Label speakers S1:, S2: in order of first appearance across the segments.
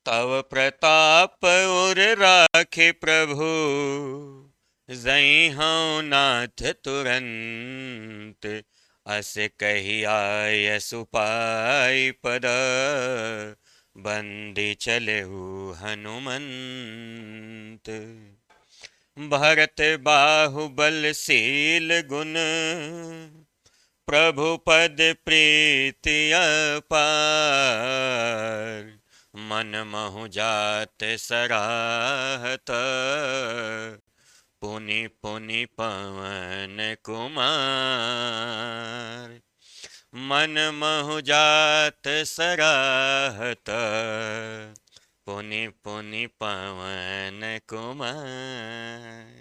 S1: तव प्रताप और राखे प्रभु, जई हूँ नाथ तुरंत। अस कही आय सुपाई पद, बंदी चलेहु हनुमंत। भरत बाहुबलशील गुण, प्रभु पद प्रीति अपार। मन महु जात सराहत, पुनि पुनि पवन कुमार। मन महु जात सराहत, पुनि पुनि पवन कुमार।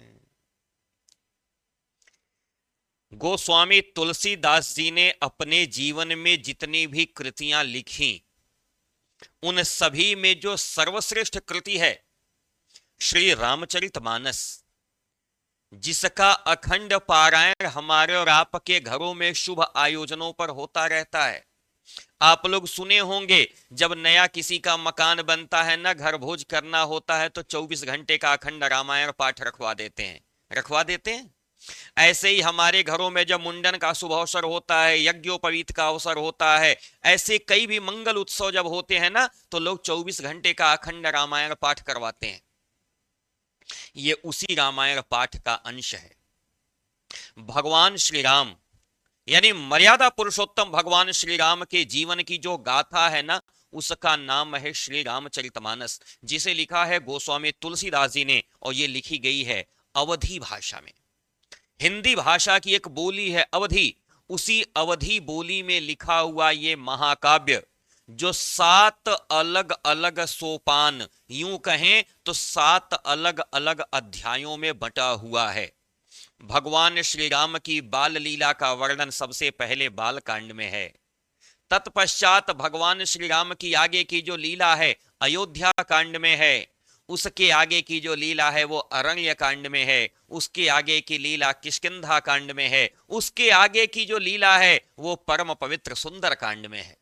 S1: गोस्वामी तुलसीदास जी ने अपने जीवन में जितनी भी कृतियां लिखी, उन सभी में जो सर्वश्रेष्ठ कृति है श्री रामचरितमानस, जिसका अखंड पारायण हमारे और आपके घरों में शुभ आयोजनों पर होता रहता है। आप लोग सुने होंगे, जब नया किसी का मकान बनता है ना, घर भोज करना होता है, तो 24 घंटे का अखंड रामायण पाठ रखवा देते हैं। ऐसे ही हमारे घरों में जब मुंडन का शुभ अवसर होता है, यज्ञोपवीत का अवसर होता है, ऐसे कई भी मंगल उत्सव जब होते हैं ना, तो लोग 24 घंटे का अखंड रामायण पाठ करवाते हैं। ये उसी रामायण पाठ का अंश है। भगवान श्री राम यानी मर्यादा पुरुषोत्तम भगवान श्री राम के जीवन की जो गाथा है ना, उसका नाम है श्री रामचरितमानस, जिसे लिखा है गोस्वामी तुलसीदास जी ने, और ये लिखी गई है अवधी भाषा में। हिंदी भाषा की एक बोली है अवधी, उसी अवधी बोली में लिखा हुआ ये महाकाव्य, जो 7 अलग अलग सोपान, यूं कहें तो 7 अलग अलग अध्यायों में बटा हुआ है। भगवान श्री राम की बाल लीला का वर्णन सबसे पहले बाल कांड में है। तत्पश्चात भगवान श्री राम की आगे की जो लीला है अयोध्या कांड में है। उसके आगे की जो लीला है वो अरण्य कांड में है। उसके आगे की लीला किष्किंधा कांड में है। उसके आगे की जो लीला है वो परम पवित्र सुंदर कांड में है।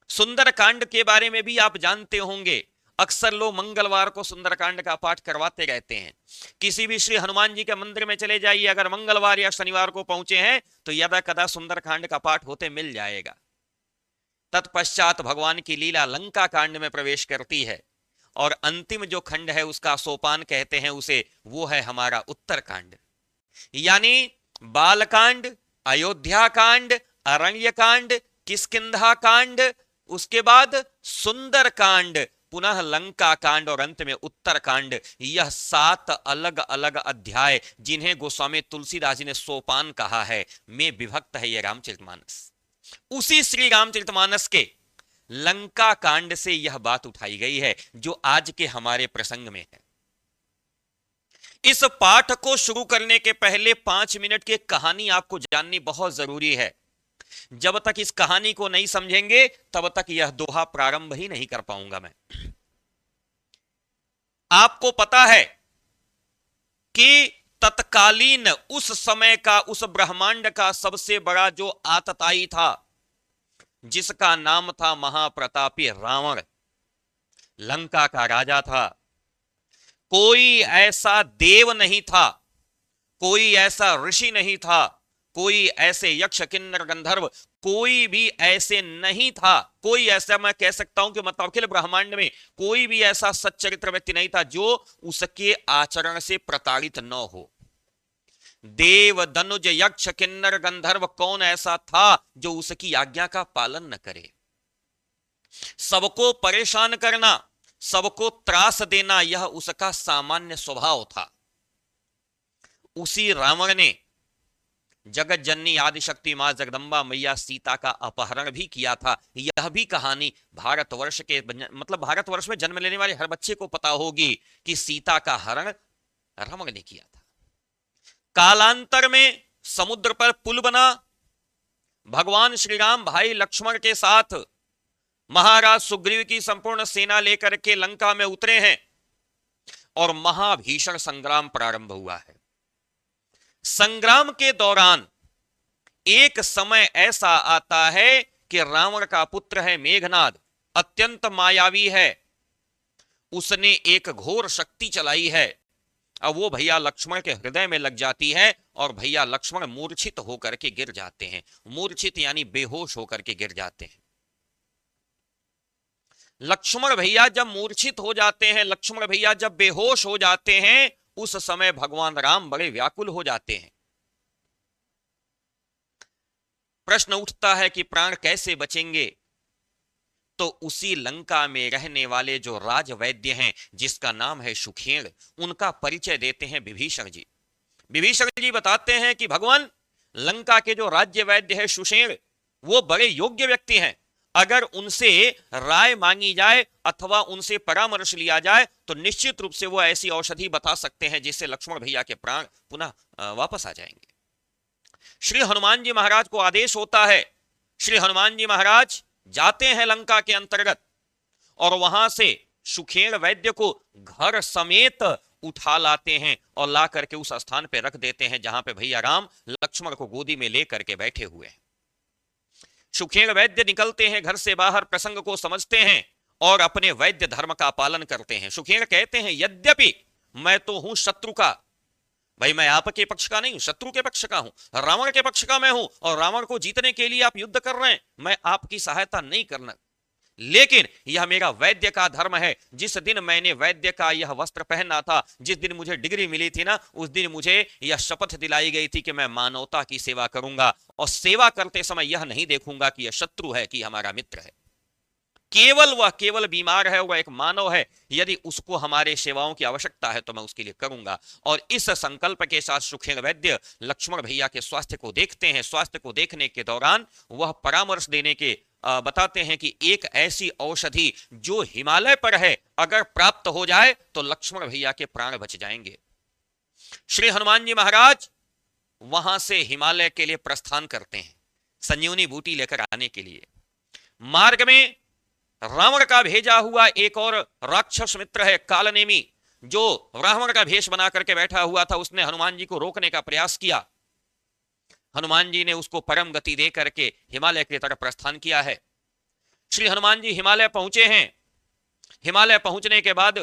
S1: सुंदर कांड के बारे में भी आप जानते होंगे, अक्सर लोग मंगलवार को सुंदरकांड का पाठ करवाते रहते हैं। किसी भी श्री हनुमान जी के मंदिर में चले जाइए, अगर मंगलवार या शनिवार को पहुंचे हैं तो यदा कदा सुंदरकांड का पाठ होते मिल जाएगा। तत्पश्चात भगवान की लीला लंका कांड में प्रवेश करती है, और अंतिम जो खंड है उसका सोपान कहते हैं उसे, वो है हमारा उत्तर कांड। यानी बालकांड, अयोध्या कांड, अरण्य कांड, किष्किंधा कांड, उसके बाद सुंदर कांड, पुनः लंका कांड और अंत में उत्तर कांड। यह 7 अलग अलग अध्याय, जिन्हें गोस्वामी तुलसीदास जी ने सोपान कहा है, में विभक्त है यह रामचरितमानस। उसी श्री रामचरितमानस के लंका कांड से यह बात उठाई गई है जो आज के हमारे प्रसंग में है। इस पाठ को शुरू करने के पहले 5 मिनट की कहानी आपको जाननी बहुत जरूरी है। जब तक इस कहानी को नहीं समझेंगे तब तक यह दोहा प्रारंभ ही नहीं कर पाऊंगा मैं। आपको पता है कि तत्कालीन उस समय का, उस ब्रह्मांड का सबसे बड़ा जो आतताई था, जिसका नाम था महाप्रतापी रावण, लंका का राजा था। कोई ऐसा देव नहीं था, कोई ऐसा ऋषि नहीं था, कोई ऐसे यक्ष किन्नर गंधर्व, कोई भी ऐसे नहीं था। कोई ऐसा, मैं कह सकता हूं कि मतलब अखिल ब्रह्मांड में कोई भी ऐसा सच्चरित्र व्यक्ति नहीं था जो उसके आचरण से प्रताड़ित न हो। देव धनुज यक्ष किन्नर गंधर्व, कौन ऐसा था जो उसकी आज्ञा का पालन न करे। सबको परेशान करना, सबको त्रास देना, यह उसका सामान्य स्वभाव था। उसी रावण ने जगत जननी आदिशक्ति मां जगदंबा मैया सीता का अपहरण भी किया था। यह भी कहानी भारतवर्ष के, मतलब भारतवर्ष में जन्म लेने वाले हर बच्चे को पता होगी कि सीता का हरण रावण ने किया था। कालांतर में समुद्र पर पुल बना, भगवान श्री राम भाई लक्ष्मण के साथ महाराज सुग्रीव की संपूर्ण सेना लेकर के लंका में उतरे हैं और महाभीषण संग्राम प्रारंभ हुआ है। संग्राम के दौरान एक समय ऐसा आता है कि रावण का पुत्र है मेघनाद, अत्यंत मायावी है, उसने एक घोर शक्ति चलाई है। अब वो भैया लक्ष्मण के हृदय में लग जाती है और भैया लक्ष्मण मूर्छित होकर के गिर जाते हैं। मूर्छित यानी बेहोश होकर के गिर जाते हैं। लक्ष्मण भैया जब मूर्छित हो जाते हैं, लक्ष्मण भैया जब बेहोश हो जाते हैं, उस समय भगवान राम बड़े व्याकुल हो जाते हैं। प्रश्न उठता है कि प्राण कैसे बचेंगे? तो उसी लंका में रहने वाले जो राजवैद्य हैं, जिसका नाम है सुखेड़, उनका परिचय देते हैं विभीषण जी। विभीषण जी बताते हैं कि भगवान, लंका के जो राज्य वैद्य है सुषेण, वो बड़े योग्य व्यक्ति हैं। अगर उनसे राय मांगी जाए अथवा उनसे परामर्श लिया जाए तो निश्चित रूप से वो ऐसी औषधि बता सकते हैं जिससे लक्ष्मण भैया के प्राण पुनः वापस आ जाएंगे। श्री हनुमान जी महाराज को आदेश होता है। श्री हनुमान जी महाराज जाते हैं लंका के अंतर्गत और वहां से सुखेड़ वैद्य को घर समेत उठा लाते हैं और ला करके उस स्थान पे रख देते हैं जहां पे भैया राम लक्ष्मण को गोदी में लेकर के बैठे हुए हैं। सुखेड़ वैद्य निकलते हैं घर से बाहर, प्रसंग को समझते हैं और अपने वैद्य धर्म का पालन करते हैं। सुखेड़ कहते हैं, यद्यपि मैं तो हूं शत्रु का, भाई मैं आपके पक्ष का नहीं हूं, शत्रु के पक्ष का हूं, रावण के पक्ष का मैं हूं और रावण को जीतने के लिए आप युद्ध कर रहे हैं, मैं आपकी सहायता नहीं करना, लेकिन यह मेरा वैद्य का धर्म है। जिस दिन मैंने वैद्य का यह वस्त्र पहना था, जिस दिन मुझे डिग्री मिली थी ना, उस दिन मुझे यह शपथ दिलाई गई थी कि मैं मानवता की सेवा करूंगा और सेवा करते समय यह नहीं देखूंगा कि यह शत्रु है कि हमारा मित्र है। केवल बीमार है, वह एक मानव है, यदि उसको हमारे सेवाओं की आवश्यकता है तो मैं उसके लिए करूंगा। और इस संकल्प के साथ सुखेड़ वैद्य लक्ष्मण भैया के स्वास्थ्य को देखते हैं। स्वास्थ्य को देखने के दौरान वह परामर्श देने के बताते हैं कि एक ऐसी औषधि जो हिमालय पर है, अगर प्राप्त हो जाए तो लक्ष्मण भैया के प्राण बच जाएंगे। श्री हनुमान जी महाराज वहां से हिमालय के लिए प्रस्थान करते हैं, संजीवनी बूटी लेकर आने के लिए। मार्ग में रावण का भेजा हुआ एक और राक्षस मित्र है कालनेमी, जो रावण का भेष बना करके बैठा हुआ था, उसने हनुमान जी को रोकने का प्रयास किया। हनुमान जी ने उसको परम गति दे करके हिमालय की तरफ प्रस्थान किया है। श्री हनुमान जी हिमालय पहुंचे हैं। हिमालय पहुंचने के बाद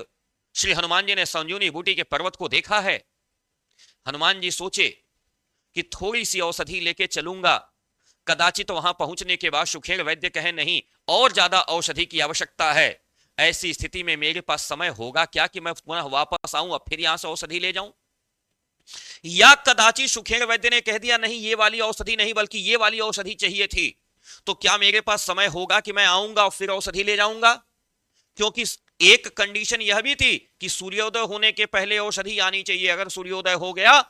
S1: श्री हनुमान जी ने संजीवनी बूटी के पर्वत को देखा है। हनुमान जी सोचे कि थोड़ी सी औषधि लेके चलूंगा, कदाचित वहां पहुंचने के बाद सुखेड़ वैद्य कहे नहीं और ज्यादा औषधि की आवश्यकता है। ऐसी स्थिति में मेरे पास समय होगा क्या कि मैं पुनः वापस आऊं और फिर यहां से औषधि ले जाऊं? या कदाचित सुखेड़ वैद्य ने कह दिया नहीं, ये वाली औषधि नहीं बल्कि ये वाली औषधि चाहिए थी, तो क्या मेरे पास समय होगा कि मैं आऊंगा और फिर औषधि ले जाऊंगा? क्योंकि एक कंडीशन यह भी थी कि सूर्योदय होने के पहले औषधि आनी चाहिए। अगर सूर्योदय हो गया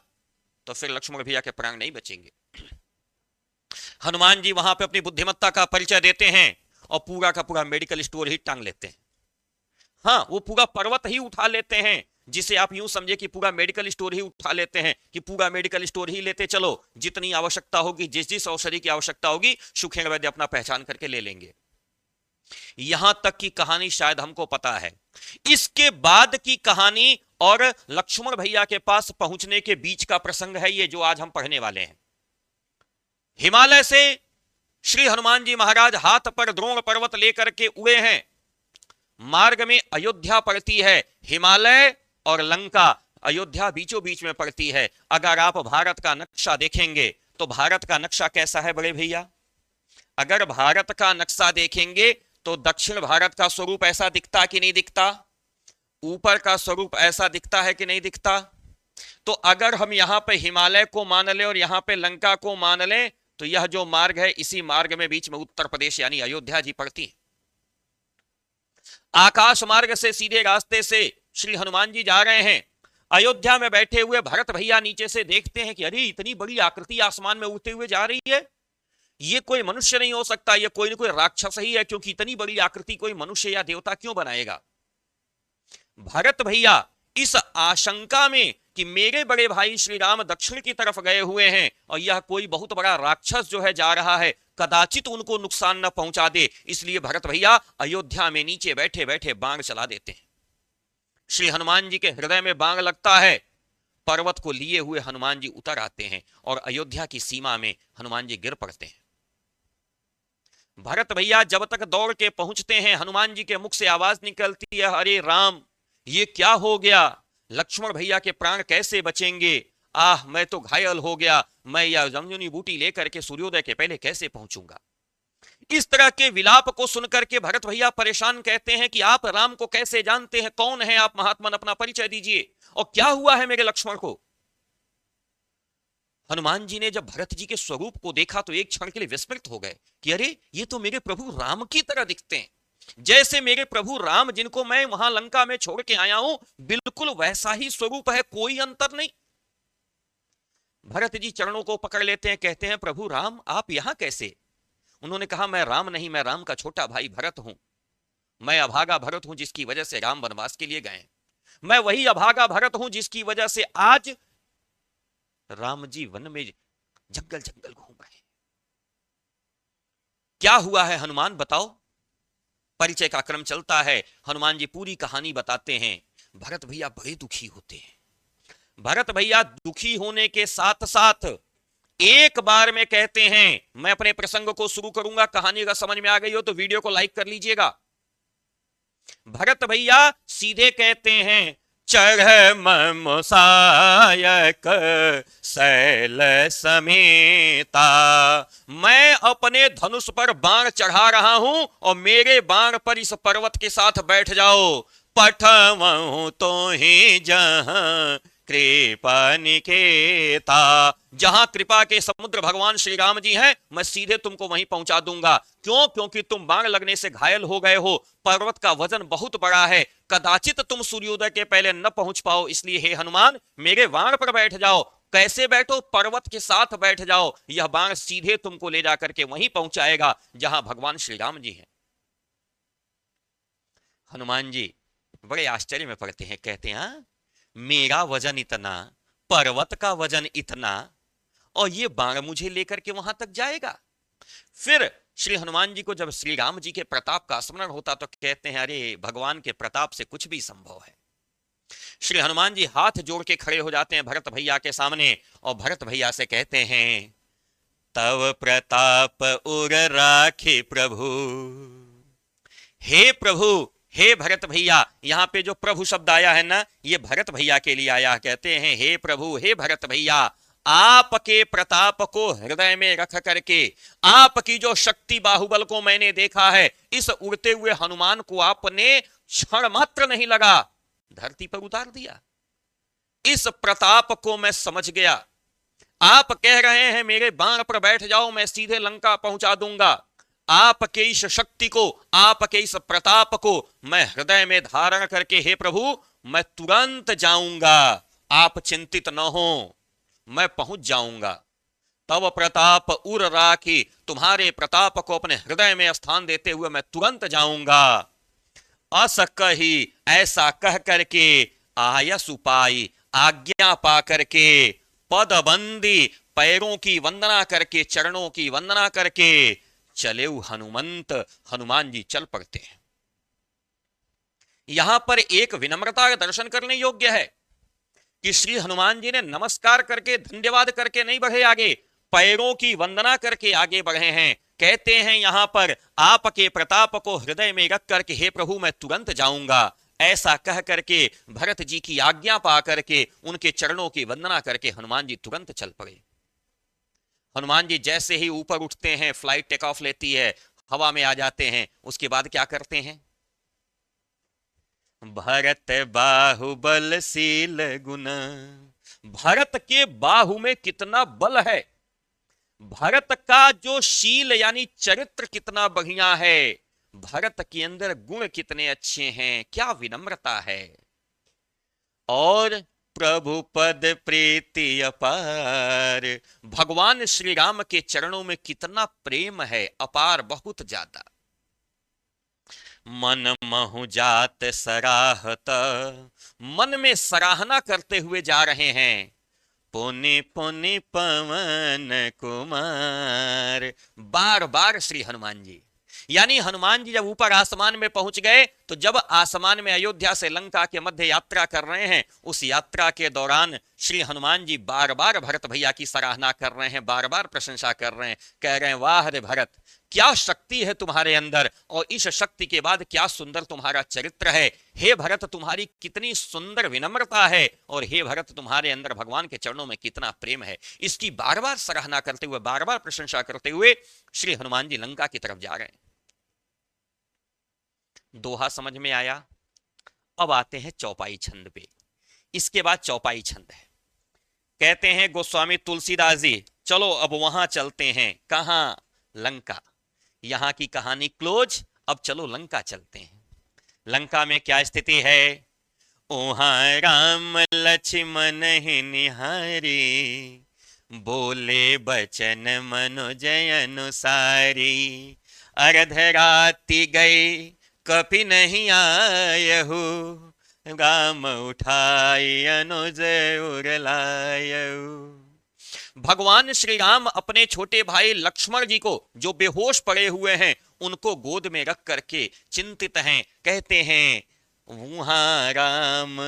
S1: तो फिर लक्ष्मण भैया के प्राण नहीं बचेंगे। हनुमान जी वहां पे अपनी बुद्धिमत्ता का परिचय देते हैं और पूरा का पूरा मेडिकल स्टोर ही टांग लेते हैं। हाँ, वो पूरा पर्वत ही उठा लेते हैं, जिसे आप यूं समझे कि पूरा मेडिकल स्टोर ही उठा लेते हैं कि पूरा मेडिकल स्टोर ही लेते चलो, जितनी आवश्यकता होगी, जिस जिस औषधि की आवश्यकता होगी, सुखेड़ वैद्य अपना पहचान करके ले लेंगे। यहां तक की कहानी शायद हमको पता है। इसके बाद की कहानी और लक्ष्मण भैया के पास पहुंचने के बीच का प्रसंग है ये, जो आज हम पढ़ने वाले हैं। हिमालय से श्री हनुमान जी महाराज हाथ पर द्रोण पर्वत लेकर के उड़े हैं। मार्ग में अयोध्या पड़ती है, हिमालय और लंका, अयोध्या बीचों बीच में पड़ती है। अगर आप भारत का नक्शा देखेंगे तो भारत का नक्शा कैसा है बड़े भैया? अगर भारत का नक्शा देखेंगे तो दक्षिण भारत का स्वरूप ऐसा दिखता कि नहीं दिखता? ऊपर का स्वरूप ऐसा दिखता है कि नहीं दिखता? तो अगर हम यहां पे हिमालय को मान लें और यहां पे लंका को मान लें तो यह जो मार्ग है, इसी मार्ग में बीच में उत्तर प्रदेश यानी अयोध्या जी पड़ती है। आकाश मार्ग से सीधे रास्ते से श्री हनुमान जी जा रहे हैं। अयोध्या में बैठे हुए भरत भैया नीचे से देखते हैं कि अरे इतनी बड़ी आकृति आसमान में उड़ते हुए जा रही है, ये कोई मनुष्य नहीं हो सकता, ये कोई ना कोई राक्षस ही है, क्योंकि इतनी बड़ी आकृति कोई मनुष्य या देवता क्यों बनाएगा? भरत भैया इस आशंका में कि मेरे बड़े भाई श्री राम दक्षिण की तरफ गए हुए हैं और यह कोई बहुत बड़ा राक्षस जो है जा रहा है, कदाचित उनको नुकसान न पहुंचा दे, इसलिए भरत भैया अयोध्या में नीचे बैठे बैठे बाण चला देते हैं। श्री हनुमान जी के हृदय में बाण लगता है। पर्वत को लिए हुए हनुमान जी उतर आते हैं और अयोध्या की सीमा में हनुमान जी गिर पड़ते हैं। भरत भैया जब तक दौड़ के पहुंचते हैं, हनुमान जी के मुख से आवाज निकलती है, अरे राम ये क्या हो गया, लक्ष्मण भैया के प्राण कैसे बचेंगे, आह मैं तो घायल हो गया, मैं यह जमजूनी बूटी लेकर के सूर्योदय के पहले कैसे पहुंचूंगा। इस तरह के विलाप को सुनकर के भरत भैया परेशान, कहते हैं कि आप राम को कैसे जानते हैं, कौन है आप महात्मन, अपना परिचय दीजिए, और क्या हुआ है मेरे लक्ष्मण को। हनुमान जी ने जब भरत जी के स्वरूप को देखा तो एक क्षण के लिए विस्मृत हो गए कि अरे ये तो मेरे प्रभु राम की तरह दिखते हैं, जैसे मेरे प्रभु राम जिनको मैं वहां लंका में छोड़ के आया हूं, बिल्कुल वैसा ही स्वरूप है, कोई अंतर नहीं। भरत जी चरणों को पकड़ लेते हैं, कहते हैं प्रभु राम आप यहां कैसे। उन्होंने कहा मैं राम नहीं, मैं राम का छोटा भाई भरत हूं, मैं अभागा भरत हूं जिसकी वजह से राम वनवास के लिए गए, मैं वही अभागा भरत हूं जिसकी वजह से आज राम जी वन में जंगल जंगल घूम रहे हैं। क्या हुआ है हनुमान बताओ। परिचय का क्रम चलता है, हनुमान जी पूरी कहानी बताते हैं। भरत भैया बड़े दुखी होते हैं। भरत भैया दुखी होने के साथ साथ एक बार में कहते हैं, मैं अपने प्रसंग को शुरू करूंगा, कहानी का समझ में आ गई हो तो वीडियो को लाइक कर लीजिएगा। भरत भैया सीधे कहते हैं, चढ़ ममसायक शैल समेता, मैं अपने धनुष पर बाण चढ़ा रहा हूं और मेरे बाण पर इस पर्वत के साथ बैठ जाओ। पठवहु तो ही जहां कृपा निकेता, जहां कृपा के समुद्र भगवान श्री राम जी हैं, मैं सीधे तुमको वहीं पहुंचा दूंगा। क्यों? क्योंकि तुम बाण लगने से घायल हो गए हो, पर्वत का वजन बहुत बड़ा है, कदाचित तुम सूर्योदय के पहले न पहुंच पाओ, इसलिए हे हनुमान मेरे बाण पर बैठ जाओ। कैसे बैठो? पर्वत के साथ बैठ जाओ, यह बाण सीधे तुमको ले जाकर के वहीं पहुंचाएगा जहां भगवान श्री राम जी हैं। हनुमान जी बड़े आश्चर्य में पड़ते हैं, कहते हैं हाँ? मेरा वजन इतना, पर्वत का वजन इतना, और ये बाण मुझे लेकर के वहां तक जाएगा। फिर श्री हनुमान जी को जब श्री राम जी के प्रताप का स्मरण होता तो कहते हैं अरे भगवान के प्रताप से कुछ भी संभव है। श्री हनुमान जी हाथ जोड़ के खड़े हो जाते हैं भरत भैया के सामने और भरत भैया से कहते हैं, तव प्रताप उर राखे प्रभु। हे प्रभु, हे भरत भैया, यहां पे जो प्रभु शब्द आया है ना, ये भरत भैया के लिए आया। कहते हैं हे प्रभु, हे भरत भैया, आपके प्रताप को हृदय में रख करके, आपकी जो शक्ति बाहुबल को मैंने देखा है, इस उड़ते हुए हनुमान को आपने क्षण मात्र नहीं लगा धरती पर उतार दिया। इस प्रताप को मैं समझ गया। आप कह रहे हैं मेरे बाण पर बैठ जाओ, मैं सीधे लंका पहुंचा दूंगा। आपके इस शक्ति को, आपके इस प्रताप को मैं हृदय में धारण करके हे प्रभु मैं तुरंत जाऊंगा, आप चिंतित न हो, मैं पहुंच जाऊंगा। तब प्रताप उर राखी, तुम्हारे प्रताप को अपने हृदय में स्थान देते हुए मैं तुरंत जाऊंगा। अस कही, ऐसा कह करके आयस उपाई, आज्ञा पा करके, पदबंदी, पैरों की वंदना करके, चरणों की वंदना करके चले हनुमंत। हनुमान जी चल पड़ते हैं। यहां पर एक विनम्रता का दर्शन करने योग्य है कि श्री हनुमान जी ने नमस्कार करके धन्यवाद करके नहीं बढ़े आगे, पैरों की वंदना करके आगे बढ़े हैं। कहते हैं यहां पर आपके प्रताप को हृदय में रख करके हे प्रभु मैं तुरंत जाऊंगा, ऐसा कह करके भरत जी की आज्ञा पा करके उनके चरणों की वंदना करके हनुमान जी तुरंत चल पड़े। हनुमान जी जैसे ही ऊपर उठते हैं, फ्लाइट टेक ऑफ लेती है, हवा में आ जाते हैं, उसके बाद क्या करते हैं, भरत बाहुबलशील गुण। भरत के बाहु में कितना बल है, भरत का जो शील यानी चरित्र कितना बढ़िया है, भरत के अंदर गुण कितने अच्छे हैं, क्या विनम्रता है, और प्रभु पद प्रीति अपार, भगवान श्री राम के चरणों में कितना प्रेम है, अपार, बहुत ज्यादा। मन महु जात सराहत, मन में सराहना करते हुए जा रहे हैं। पुनि पुनि पवन कुमार, बार बार श्री हनुमान जी, यानी हनुमान जी जब ऊपर आसमान में पहुंच गए तो जब आसमान में अयोध्या से लंका के मध्य यात्रा कर रहे हैं, उस यात्रा के दौरान श्री हनुमान जी बार बार भरत भैया की सराहना कर रहे हैं, बार बार प्रशंसा कर रहे हैं, कह रहे हैं वाह रे भरत, क्या शक्ति है तुम्हारे अंदर, और इस शक्ति के बाद क्या सुंदर तुम्हारा चरित्र है। हे भरत, तुम्हारी कितनी सुंदर विनम्रता है, और हे भरत, तुम्हारे अंदर भगवान के चरणों में कितना प्रेम है। इसकी बार बार सराहना करते हुए, बार बार प्रशंसा करते हुए श्री हनुमान जी लंका की तरफ जा रहे हैं। दोहा समझ में आया। अब आते हैं चौपाई छंद पे। इसके बाद चौपाई छंद है। कहते हैं गोस्वामी तुलसीदास जी, चलो अब वहां चलते हैं। कहां? लंका। यहां की कहानी क्लोज, अब चलो लंका चलते हैं। लंका में क्या स्थिति है? ओहां राम लक्ष्मण ही निहारी, बोले बचन मनोजय अनुसारी, अर्धराति गई कपि नहीं आयहु, राम उठाई अनुज उरलायहु। भगवान श्री राम अपने छोटे भाई लक्ष्मण जी को, जो बेहोश पड़े हुए हैं, उनको गोद में रख करके चिंतित हैं। कहते हैं वहां राम,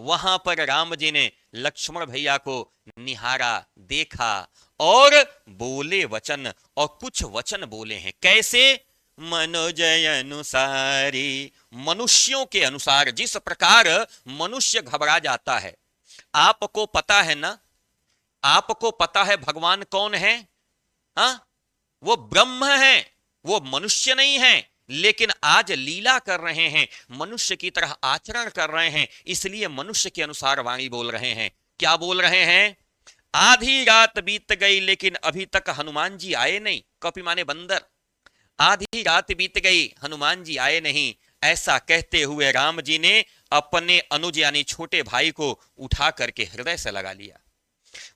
S1: वहां पर राम जी ने लक्ष्मण भैया को निहारा, देखा, और बोले वचन, और कुछ वचन बोले हैं। कैसे? मनोजय अनुसारी, मनुष्यों के अनुसार। जिस प्रकार मनुष्य घबरा जाता है, आपको पता है ना, आपको पता है भगवान कौन है? हा? वो ब्रह्म है, वो मनुष्य नहीं है। लेकिन आज लीला कर रहे हैं, मनुष्य की तरह आचरण कर रहे हैं, इसलिए मनुष्य के अनुसार वाणी बोल रहे हैं। क्या बोल रहे हैं? आधी रात बीत गई लेकिन अभी तक हनुमान जी आए नहीं। कपि माने बंदर। आधी रात बीत गई, हनुमान जी आए नहीं। ऐसा कहते हुए राम जी ने अपने अनुज यानी छोटे भाई को उठा करके हृदय से लगा लिया।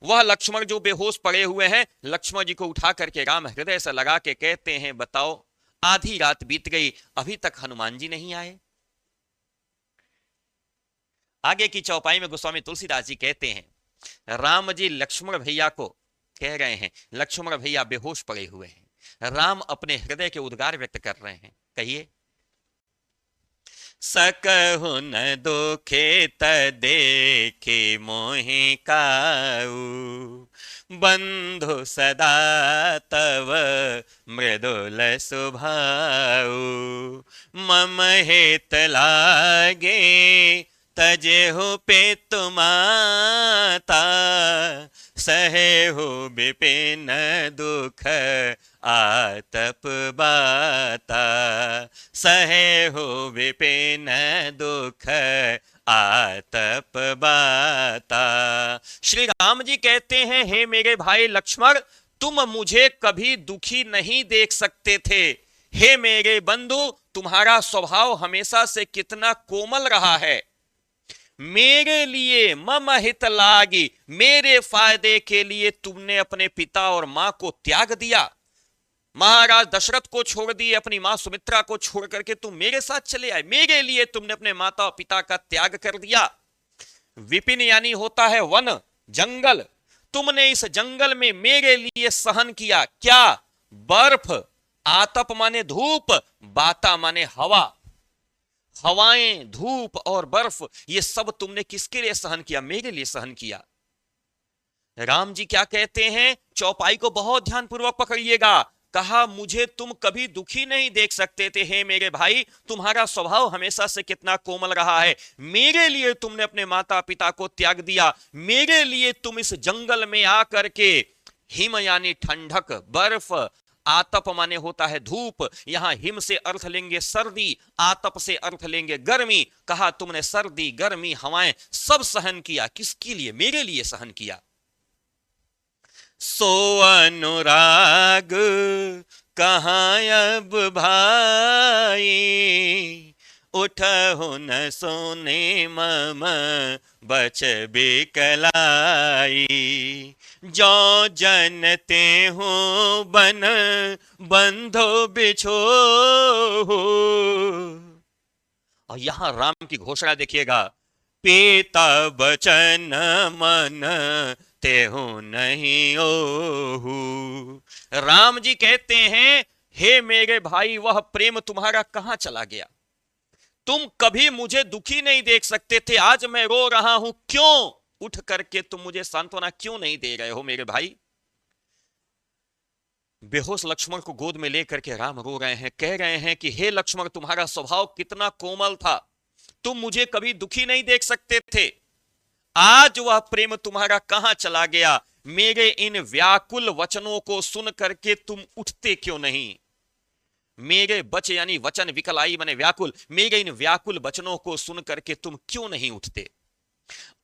S1: वह लक्ष्मण जो बेहोश पड़े हुए हैं, लक्ष्मण जी को उठा करके राम हृदय से लगा के कहते हैं, बताओ आधी रात बीत गई, अभी तक हनुमान जी नहीं आए। आगे की चौपाई में गोस्वामी तुलसीदास जी कहते हैं, राम जी लक्ष्मण भैया को कह रहे हैं, लक्ष्मण भैया बेहोश पड़े हुए हैं, राम अपने हृदय के उद्गार व्यक्त कर रहे हैं। कहिए। सकहु न दुखे देखे मोहि काऊ, बंधु सदा तव मृदुल स्वभाऊ, मम हेत लागे तजेहु पेतु माता, सहेहु विपिन दुख आतप बाता, सहेहु विपिन दुख आतप बाता। श्री राम जी कहते हैं, हे मेरे भाई लक्ष्मण, तुम मुझे कभी दुखी नहीं देख सकते थे। हे मेरे बंधु, तुम्हारा स्वभाव हमेशा से कितना कोमल रहा है। मेरे लिए मम हित लागी, मेरे फायदे के लिए तुमने अपने पिता और मां को त्याग दिया। महाराज दशरथ को छोड़ दिए, अपनी मां सुमित्रा को छोड़ करके तुम मेरे साथ चले आए। मेरे लिए तुमने अपने माता और पिता का त्याग कर दिया। विपिन यानी होता है वन, जंगल। तुमने इस जंगल में मेरे लिए सहन किया। क्या? बर्फ। आतप माने धूप, बाता माने हवा। हवाएं, धूप और बर्फ, ये सब तुमने किसके लिए सहन किया? मेरे लिए सहन किया। राम जी क्या कहते हैं? चौपाई को बहुत ध्यानपूर्वक पकड़िएगा। कहा, मुझे तुम कभी दुखी नहीं देख सकते थे। हे मेरे भाई, तुम्हारा स्वभाव हमेशा से कितना कोमल रहा है। मेरे लिए तुमने अपने माता पिता को त्याग दिया। मेरे लिए तुम इस जंगल में आकर के, हिम यानी ठंडक, बर्फ, आतप माने होता है धूप, यहां हिम से अर्थ लेंगे सर्दी, आतप से अर्थ लेंगे गर्मी। कहा तुमने सर्दी, गर्मी, हवाएं सब सहन किया। किसके लिए? मेरे लिए सहन किया। सो अनुराग कहां अब भाई, उठहु न सोने मम बच बिकलाई, जो जनते हूं बन बंधो बिछो। और यहां राम की घोषणा देखिएगा, पिता बचन मन तेहु नहीं ओहू। राम जी कहते हैं, हे मेरे भाई, वह प्रेम तुम्हारा कहां चला गया? तुम कभी मुझे दुखी नहीं देख सकते थे, आज मैं रो रहा हूं। क्यों? उठ करके तुम मुझे सांत्वना क्यों नहीं दे रहे हो मेरे भाई? बेहोश लक्ष्मण को गोद में लेकर के राम रो रहे हैं, कह रहे हैं कि हे लक्ष्मण, तुम्हारा स्वभाव कितना कोमल था, तुम मुझे कभी दुखी नहीं देख सकते थे, आज वह प्रेम तुम्हारा कहां चला गया? मेरे इन व्याकुल वचनों को सुन करके तुम उठते क्यों नहीं? मेरे बच यानी वचन, विकलाई माने व्याकुल, मेरे इन व्याकुल वचनों को सुन करके तुम क्यों नहीं उठते?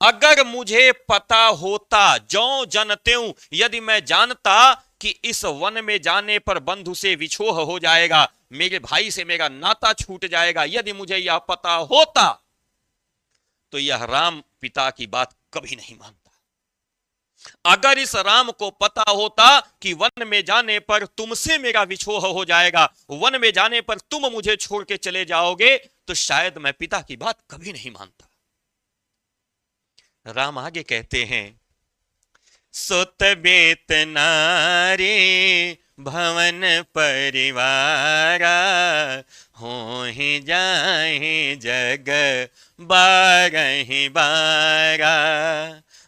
S1: अगर मुझे पता होता, जो जनते हूं, यदि मैं जानता कि इस वन में जाने पर बंधु से विछोह हो जाएगा, मेरे भाई से मेरा नाता छूट जाएगा, यदि मुझे यह पता होता तो यह राम पिता की बात कभी नहीं मानता। अगर इस राम को पता होता कि वन में जाने पर तुमसे मेरा विछोह हो जाएगा, वन में जाने पर तुम मुझे छोड़ के चले जाओगे, तो शायद मैं पिता की बात कभी नहीं मानता। राम आगे कहते हैं, सुत बेत नारी भवन परिवारा, हो ही जाए जग बारहि बारा,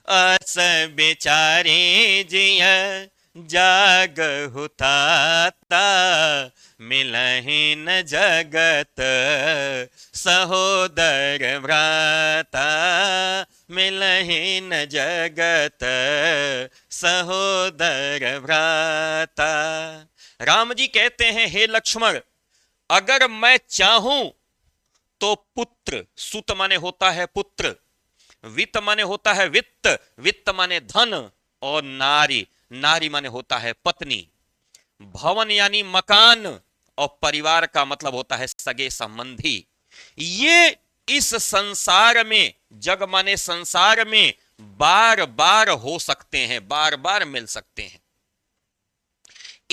S1: अस बेचारे जिय जाग हुताता, मिलहि न जगत सहोदर भ्राता, मिलहि न जगत सहोदर भ्राता। राम जी कहते हैं, हे लक्ष्मण, अगर मैं चाहूं तो पुत्र, सुत माने होता है पुत्र, वित्त माने होता है वित्त, वित्त माने धन, और नारी, नारी माने होता है पत्नी, भवन यानी मकान, और परिवार का मतलब होता है सगे संबंधी। ये इस संसार में, जग माने संसार में, बार बार हो सकते हैं, बार बार मिल सकते हैं।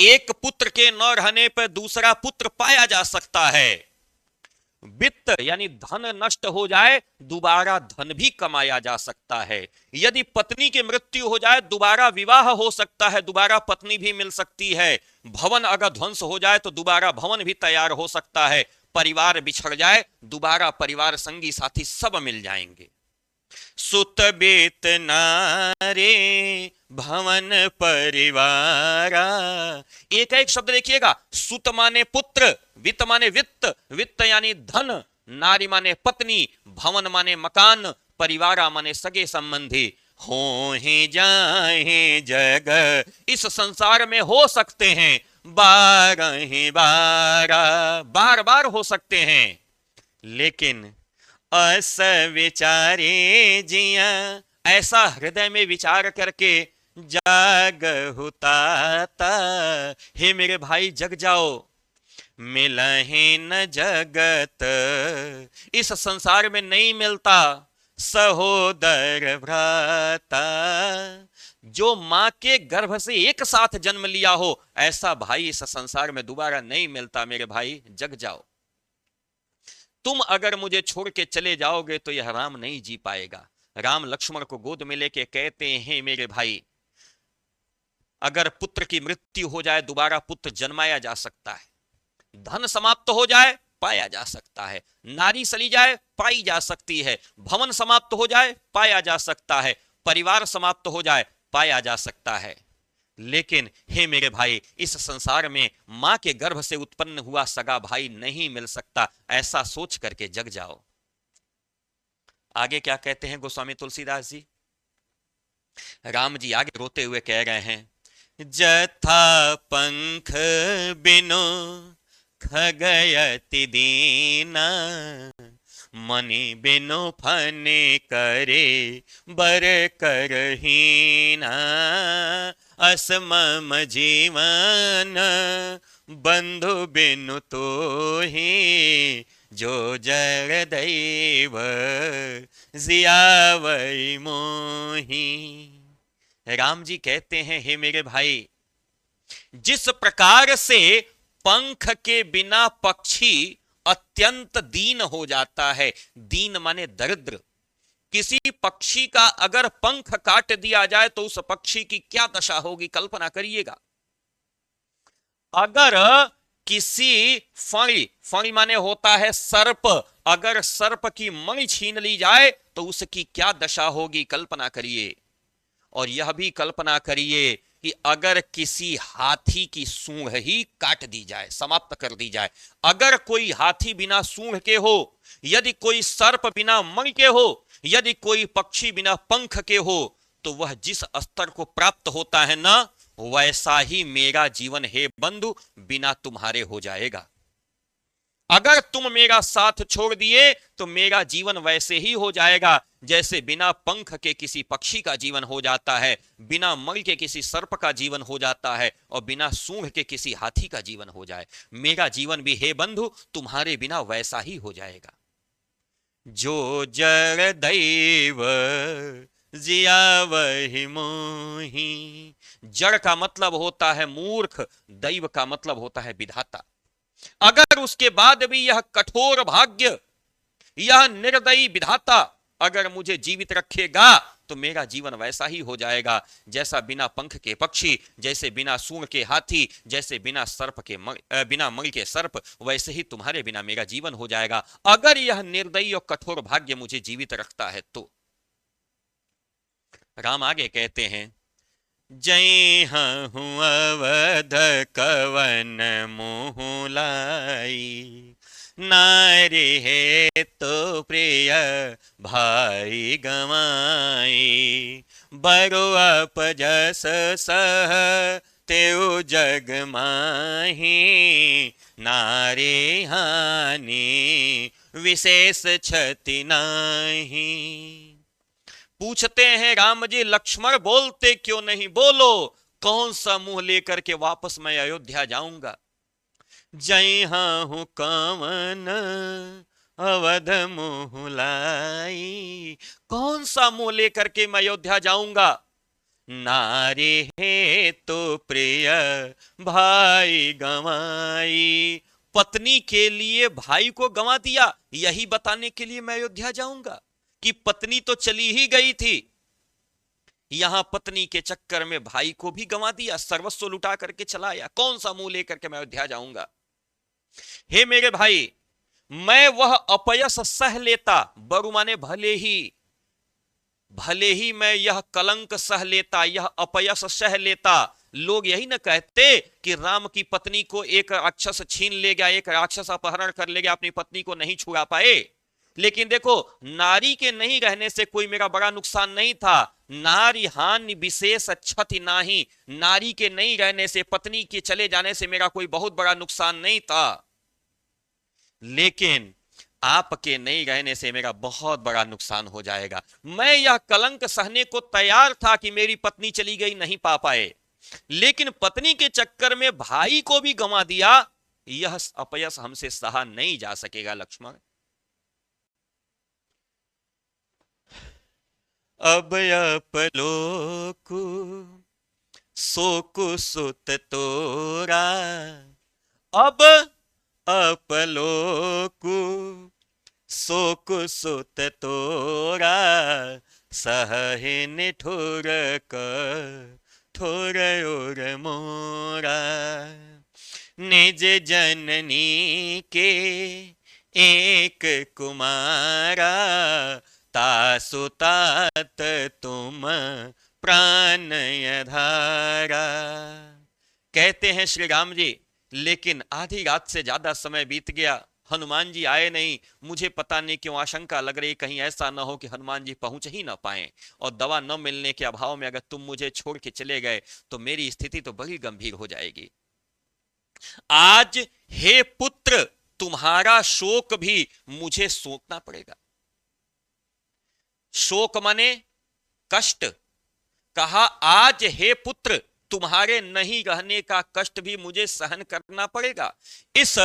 S1: एक पुत्र के न रहने पर दूसरा पुत्र पाया जा सकता है। वित्त यानी धन नष्ट हो जाए, दोबारा धन भी कमाया जा सकता है। यदि पत्नी की मृत्यु हो जाए, दोबारा विवाह हो सकता है, दोबारा पत्नी भी मिल सकती है। भवन अगर ध्वंस हो जाए तो दोबारा भवन भी तैयार हो सकता है। परिवार बिछड़ जाए, दोबारा परिवार संगी साथी सब मिल जाएंगे। सुत बेत नारे भवन परिवारा, एक एक शब्द देखिएगा, सुत माने पुत्र, वित्त माने वित्त, वित्त यानी धन, नारी माने पत्नी, भवन माने मकान, परिवारा माने सगे संबंधी। हो ही जाए जग, इस संसार में हो सकते हैं, बारहि बारा, बार बार हो सकते हैं, लेकिन अस विचारे जिया, ऐसा हृदय में विचार करके जाग हुताता, हे मेरे भाई जग जाओ, मिलहि न जगत, इस संसार में नहीं मिलता सहोदर भ्राता, जो मां के गर्भ से एक साथ जन्म लिया हो, ऐसा भाई इस संसार में दोबारा नहीं मिलता। मेरे भाई जग जाओ, तुम अगर मुझे छोड़ के चले जाओगे तो यह राम नहीं जी पाएगा। राम लक्ष्मण को गोद में लेके कहते हैं, मेरे भाई, अगर पुत्र की मृत्यु हो जाए, दोबारा पुत्र जन्माया जा सकता है, धन समाप्त हो जाए, पाया जा सकता है, नारी चली जाए, पाई जा सकती है, भवन समाप्त हो जाए, पाया जा सकता है, परिवार समाप्त हो जाए, पाया जा सकता है, लेकिन हे मेरे भाई, इस संसार में मां के गर्भ से उत्पन्न हुआ सगा भाई नहीं मिल सकता। ऐसा सोच करके जग जाओ। आगे क्या कहते हैं गोस्वामी तुलसीदास जी? राम जी आगे रोते हुए कह रहे हैं, जथा पंख बिनु खगयति दीना, मनि बिनु फने करे बर करहीना, असमम जीवन बंधु बिनु तो ही, जो जर दैव जियावै मोही। राम जी कहते हैं, हे मेरे भाई, जिस प्रकार से पंख के बिना पक्षी अत्यंत दीन हो जाता है, दीन माने दरिद्र, किसी पक्षी का अगर पंख काट दिया जाए तो उस पक्षी की क्या दशा होगी, कल्पना करिएगा। अगर किसी फणी, फणी माने होता है सर्प, अगर सर्प की मणि छीन ली जाए तो उसकी क्या दशा होगी, कल्पना करिए। और यह भी कल्पना करिए कि अगर किसी हाथी की सूंड ही काट दी जाए, समाप्त कर दी जाए, अगर कोई हाथी बिना सूंड के हो, यदि कोई सर्प बिना मणि के हो, यदि कोई पक्षी बिना पंख के हो, तो वह जिस स्तर को प्राप्त होता है ना, वैसा ही मेरा जीवन हे बंधु बिना तुम्हारे हो जाएगा। अगर तुम मेरा साथ छोड़ दिए तो मेरा जीवन वैसे ही हो जाएगा जैसे बिना पंख के किसी पक्षी का जीवन हो जाता है, बिना मणि के किसी सर्प का जीवन हो जाता है, और बिना सूंड के किसी हाथी का जीवन हो जाए। मेरा जीवन भी हे बंधु तुम्हारे बिना वैसा ही हो जाएगा। जो जड़ दैव जिया वही मोही। जड़ का मतलब होता है मूर्ख, दैव का मतलब होता है विधाता। अगर उसके बाद भी यह कठोर भाग्य, यह निर्दयी विधाता अगर मुझे जीवित रखेगा तो मेरा जीवन वैसा ही हो जाएगा जैसा बिना पंख के पक्षी, जैसे बिना सूंड के हाथी, जैसे बिना सर्प के बिना मणि के सर्प, वैसे ही तुम्हारे बिना मेरा जीवन हो जाएगा अगर यह निर्दयी और कठोर भाग्य मुझे जीवित रखता है तो। राम आगे कहते हैं, जय हूँ अवध कवन मुँह लाई, नारी है तो प्रिय भाई गवाई, बरु अपजस सह तेउ जग माही, नारी हानि विशेष क्षति नाही। पूछते हैं राम जी, लक्ष्मण बोलते क्यों नहीं, बोलो कौन सा मुंह लेकर के वापस मैं अयोध्या जाऊंगा। जय हूं कवन अवध मुँह लाई, कौन सा मुंह लेकर के मैं अयोध्या जाऊंगा। नारी है तो प्रिय भाई गंवाई, पत्नी के लिए भाई को गंवा दिया, यही बताने के लिए मैं अयोध्या जाऊंगा कि पत्नी तो चली ही गई थी, यहां पत्नी के चक्कर में भाई को भी गंवा दिया, सर्वस्व लुटा करके चला आया, कौन सा मुंह लेकर के मैं अयोध्या जाऊंगा। हे मेरे भाई, मैं वह अपयश सह लेता, बरु माने भले ही मैं यह कलंक सह लेता, यह अपयश सह लेता। लोग यही ना कहते कि राम की पत्नी को एक राक्षस छीन ले गया, एक राक्षस अपहरण कर ले गया, अपनी पत्नी को नहीं छुड़ा पाए। लेकिन देखो, नारी के नहीं रहने से कोई मेरा बड़ा नुकसान नहीं था, नारी हानि विशेष क्षति नाही, नारी के नहीं रहने से, पत्नी के चले जाने से मेरा कोई बहुत बड़ा नुकसान नहीं था, लेकिन आपके नहीं रहने से मेरा बहुत बड़ा नुकसान हो जाएगा। मैं यह कलंक सहने को तैयार था कि मेरी पत्नी चली गई, नहीं पा पाए, लेकिन पत्नी के चक्कर में भाई को भी गंवा दिया, यह अपयश हमसे सहा नहीं जा सकेगा लक्ष्मण। अब अपलोकु सोकु सुत तोरा, अब अपलोकु सोकु सुत तोरा, सहहि निठुर कठोर और मोरा, निज जननी के एक कुमारा, तासु तात तुम प्राण धारा। कहते हैं श्री राम जी, लेकिन आधी रात से ज्यादा समय बीत गया, हनुमान जी आए नहीं। मुझे पता नहीं क्यों आशंका लग रही, कहीं ऐसा ना हो कि हनुमान जी पहुंच ही ना पाए, और दवा न मिलने के अभाव में अगर तुम मुझे छोड़ के चले गए तो मेरी स्थिति तो बड़ी गंभीर हो जाएगी। आज हे पुत्र, तुम्हारा शोक भी मुझे सोचना पड़ेगा। शोक माने कष्ट, कहा आज हे पुत्र, तुम्हारे नहीं रहने का कष्ट भी मुझे सहन करना पड़ेगा। इस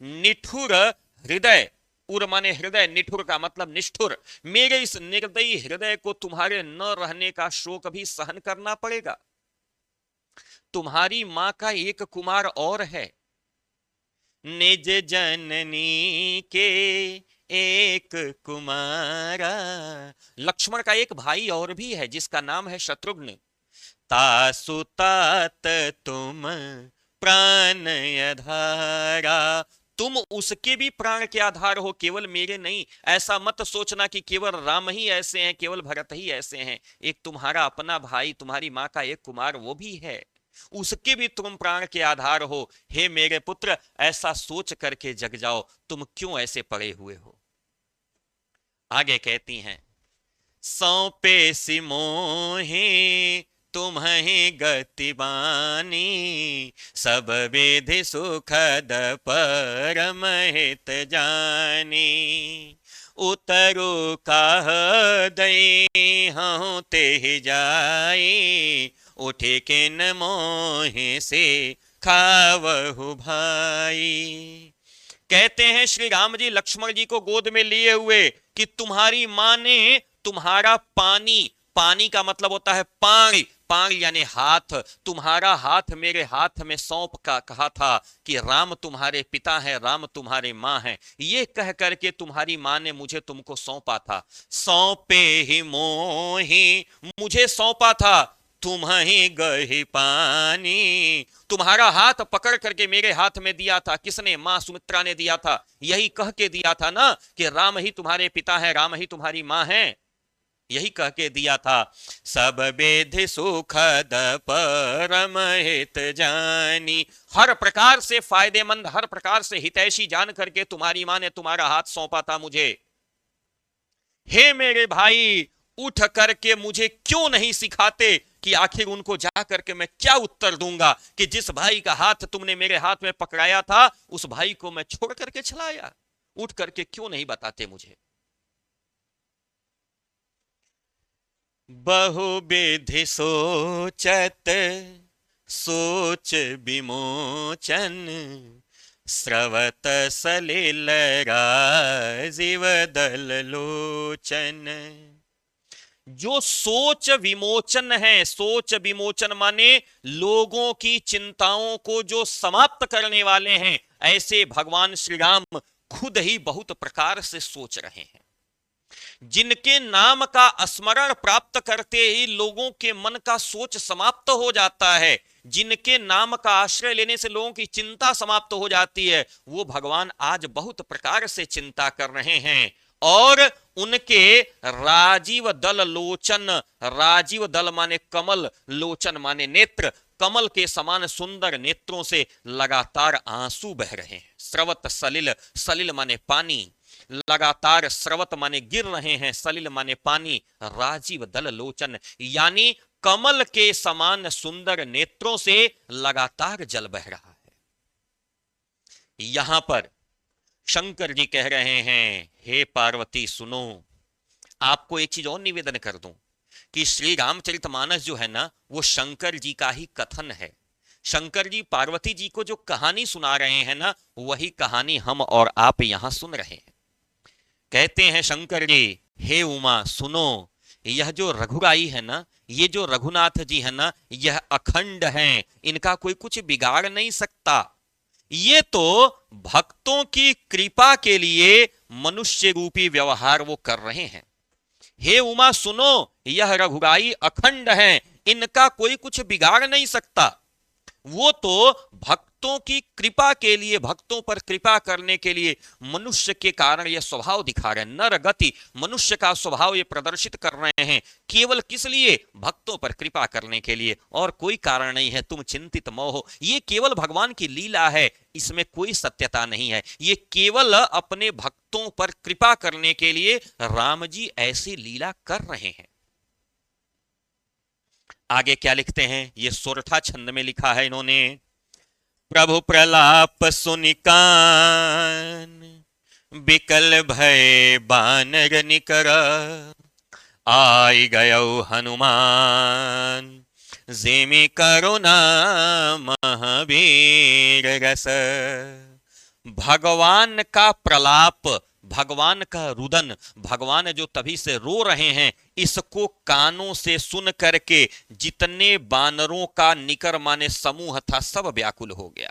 S1: निठुर हृदय, उर माने हृदय, निठुर का मतलब निष्ठुर, मेरे इस निर्दयी हृदय को तुम्हारे न रहने का शोक भी सहन करना पड़ेगा। तुम्हारी मां का एक कुमार और है, निज जननी के एक कुमारा, लक्ष्मण का एक भाई और भी है जिसका नाम है शत्रुघ्न। तासु तात तुम प्राण धारा, तुम उसके भी प्राण के आधार हो, केवल मेरे नहीं। ऐसा मत सोचना कि केवल राम ही ऐसे हैं, केवल भरत ही ऐसे हैं। एक तुम्हारा अपना भाई, तुम्हारी माँ का एक कुमार, वो भी है, उसके भी तुम प्राण के आधार हो। हे मेरे पुत्र, ऐसा सोच करके जग जाओ, तुम क्यों ऐसे पड़े हुए हो। आगे कहती हैं, सौंपे सी मोहे तुम्हें गति बानी, सब विधि सुखद परम हित जानी। उतरु काह दई हूँ ते जाई, उठे किन मोहे से खावहु भाई। कहते हैं श्री राम जी लक्ष्मण जी को गोद में लिए हुए कि तुम्हारी मां ने तुम्हारा पानी, पानी का मतलब होता है पानी, पानी यानी हाथ, तुम्हारा हाथ मेरे हाथ में सौंप का कहा था कि राम तुम्हारे पिता है, राम तुम्हारे मां है। ये कह करके तुम्हारी मां ने मुझे तुमको सौंपा था। सौंपे ही मोही, मुझे सौंपा था, तुम्हें गही पानी। तुम्हारा हाथ पकड़ करके मेरे हाथ में दिया था, किसने? मां सुमित्रा ने दिया था। यही कह के दिया था ना कि राम ही तुम्हारे पिता है, राम ही तुम्हारी मां है, यही कह के दिया था। सब विधि सुखद परम हित जानी, हर प्रकार से फायदेमंद, हर प्रकार से हितैषी जान करके तुम्हारी मां ने तुम्हारा हाथ सौंपा था मुझे। हे मेरे भाई, उठ करके मुझे क्यों नहीं सिखाते कि आखिर उनको जा करके मैं क्या उत्तर दूंगा कि जिस भाई का हाथ तुमने मेरे हाथ में पकड़ाया था, उस भाई को मैं छोड़ करके चलाया। उठ करके क्यों नहीं बताते मुझे। बहुविधि सोचत सोच विमोचन, स्रवत सलिल राजीव दल लोचन। जो सोच विमोचन है, सोच विमोचन माने लोगों की चिंताओं को जो समाप्त करने वाले हैं, ऐसे भगवान श्री राम खुद ही बहुत प्रकार से सोच रहे हैं। जिनके नाम का स्मरण प्राप्त करते ही लोगों के मन का सोच समाप्त हो जाता है, जिनके नाम का आश्रय लेने से लोगों की चिंता समाप्त हो जाती है, वो भगवान आज बहुत प्रकार से चिंता कर रहे हैं। और उनके राजीव दल लोचन, राजीव दल माने कमल, लोचन माने नेत्र, कमल के समान सुंदर नेत्रों से लगातार आंसू बह रहे हैं। स्रवत सलिल, सलिल माने पानी, लगातार स्रवत माने गिर रहे हैं, सलिल माने पानी, राजीव दल लोचन यानी कमल के समान सुंदर नेत्रों से लगातार जल बह रहा है। यहां पर शंकर जी कह रहे हैं, हे पार्वती सुनो, आपको एक चीज और निवेदन कर दूं कि श्री रामचरितमानस जो है ना, वो शंकर जी का ही कथन है। शंकर जी पार्वती जी को जो कहानी सुना रहे हैं ना, वही कहानी हम और आप यहां सुन रहे हैं। कहते हैं शंकर जी, हे उमा सुनो, यह जो रघुराई है ना, ये जो रघुनाथ जी है ना, यह अखंड हैं, इनका कोई कुछ बिगाड़ नहीं सकता। ये तो भक्तों की कृपा के लिए मनुष्य रूपी व्यवहार वो कर रहे हैं। हे उमा सुनो, यह रघुराई अखंड हैं, इनका कोई कुछ बिगाड़ नहीं सकता। वो तो भक्तों की कृपा के लिए, भक्तों पर कृपा करने के लिए मनुष्य के कारण यह स्वभाव दिखा रहे हैं। नर गति, मनुष्य का स्वभाव ये प्रदर्शित कर रहे हैं। केवल किस लिए? भक्तों पर कृपा करने के लिए, और कोई कारण नहीं है। तुम चिंतित मत हो, ये केवल भगवान की लीला है, इसमें कोई सत्यता नहीं है। ये केवल अपने भक्तों पर कृपा करने के लिए राम जी ऐसी लीला कर रहे हैं। आगे क्या लिखते हैं? ये सोरठा छंद में लिखा है इन्होंने, प्रभु प्रलाप सुनिकान, बिकल भय बानर निकर, आई गयो हनुमान, जेमी करुणा महावीर रस। भगवान का प्रलाप, भगवान का रुदन, भगवान जो तभी से रो रहे हैं, इसको कानों से सुन करके जितने बानरों का निकर माने समूह था, सब व्याकुल हो गया।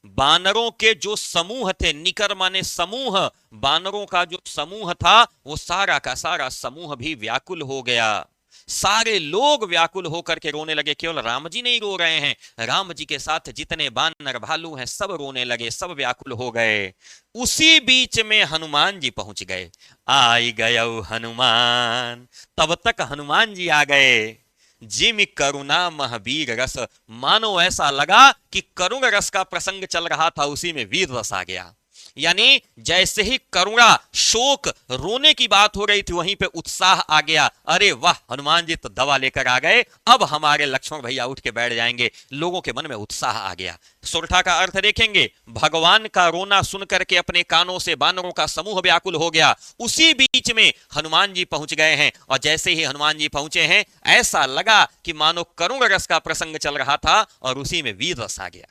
S1: बानरों के जो समूह थे, निकर माने समूह, बानरों का जो समूह था, वो सारा का सारा समूह भी व्याकुल हो गया। सारे लोग व्याकुल होकर के रोने लगे। केवल राम जी नहीं रो रहे हैं, राम जी के साथ जितने बानर भालू हैं सब रोने लगे, सब व्याकुल हो गए। उसी बीच में हनुमान जी पहुंच गए। आई गए हनुमान, तब तक हनुमान जी आ गए। जिम करुणा महावीर रस, मानो ऐसा लगा कि करुण रस का प्रसंग चल रहा था, उसी में वीर रस आ गया। यानी जैसे ही करुणा शोक रोने की बात हो रही थी, वहीं पे उत्साह आ गया। अरे वाह, हनुमान जी तो दवा लेकर आ गए, अब हमारे लक्ष्मण भैया उठ के बैठ जाएंगे। लोगों के मन में उत्साह आ गया। सोरठा का अर्थ देखेंगे, भगवान का रोना सुन करके अपने कानों से बानरों का समूह व्याकुल हो गया। उसी बीच में हनुमान जी पहुंच गए हैं, और जैसे ही हनुमान जी पहुंचे हैं, ऐसा लगा कि मानो करुण रस का प्रसंग चल रहा था और उसी में वीर रस आ गया।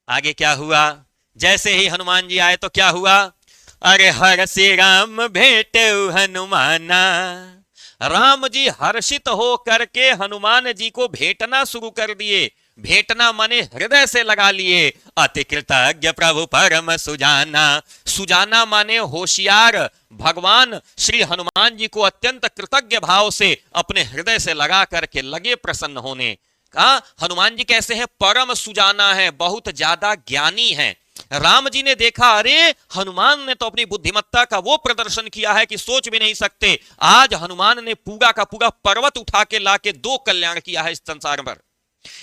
S1: आगे क्या हुआ? जैसे ही हनुमान जी आए तो क्या हुआ? अरे हर से राम भेटे हनुमाना, राम जी हर्षित हो करके हनुमान जी को भेंटना शुरू कर दिए। भेंटना माने हृदय से लगा लिए। अति कृतज्ञ प्रभु परम सुजाना, सुजाना माने होशियार। भगवान श्री हनुमान जी को अत्यंत कृतज्ञ भाव से अपने हृदय से लगा करके लगे प्रसन्न होने। कहा हनुमान जी कैसे हैं? परम सुजाना है, बहुत ज्यादा ज्ञानी हैं। राम जी ने देखा, अरे हनुमान ने तो अपनी बुद्धिमत्ता का वो प्रदर्शन किया है कि सोच भी नहीं सकते। आज हनुमान ने पूरा का पूरा पर्वत उठा के लाके दो कल्याण किया है इस संसार पर।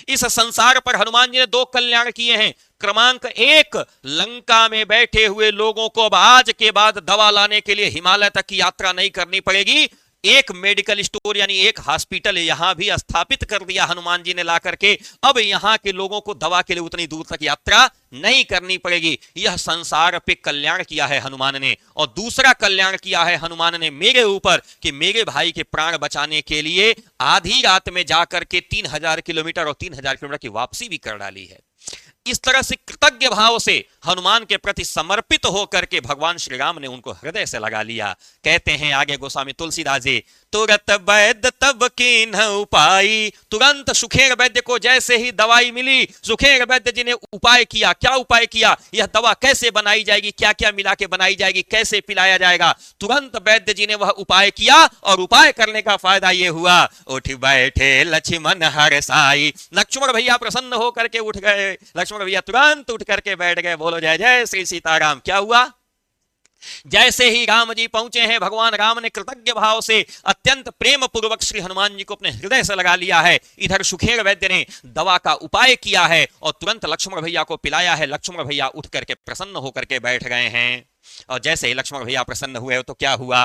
S1: इस संसार पर हनुमान जी ने दो कल्याण किए हैं। क्रमांक एक, लंका में बैठे हुए लोगों को अब आज के बाद दवा लाने के लिए हिमालय तक की यात्रा नहीं करनी पड़ेगी। एक मेडिकल स्टोर यानी एक हॉस्पिटल यहां भी स्थापित कर दिया हनुमान जी ने ला करके। अब यहां के लोगों को दवा के लिए उतनी दूर तक यात्रा नहीं करनी पड़ेगी। यह संसार पे कल्याण किया है हनुमान ने। और दूसरा कल्याण किया है हनुमान ने मेरे ऊपर, कि मेरे भाई के प्राण बचाने के लिए आधी रात में जाकर के 3000 किलोमीटर और 3000 किलोमीटर की वापसी भी कर डाली है। इस तरह से कृतज्ञ भाव से हनुमान के प्रति समर्पित होकर के भगवान श्री राम ने उनको हृदय से लगा लिया। कहते हैं आगे गोस्वामी तुलसीदास जी, तुरत वैद्य तब कीन्ह उपाई, तुरंत सुखेर वैद्य को जैसे ही दवाई मिली, सुखेर वैद्य जी ने उपाय किया। क्या उपाय किया? यह दवा कैसे बनाई जाएगी, क्या क्या मिला के बनाई जाएगी, कैसे पिलाया जाएगा। तुरंत वैद्य जी ने वह उपाय किया, और उपाय करने का फायदा यह हुआ, उठ बैठे लक्ष्मण हर्षाई, लक्ष्मण भैया प्रसन्न होकर के उठ गए। लक्ष्मण भैया तुरंत उठ करके बैठ गए। बोलो जय जय श्री सीताराम। क्या हुआ? जैसे ही राम जी पहुंचे हैं, भगवान राम ने कृतज्ञ भाव से अत्यंत प्रेम पूर्वक श्री हनुमान जी को अपने हृदय से लगा लिया है। इधर सुखेर वैद्य ने दवा का उपाय किया है और तुरंत लक्ष्मण भैया को पिलाया है। लक्ष्मण भैया उठ करके प्रसन्न होकर के बैठ गए हैं। और जैसे ही लक्ष्मण भैया प्रसन्न हुए तो क्या हुआ?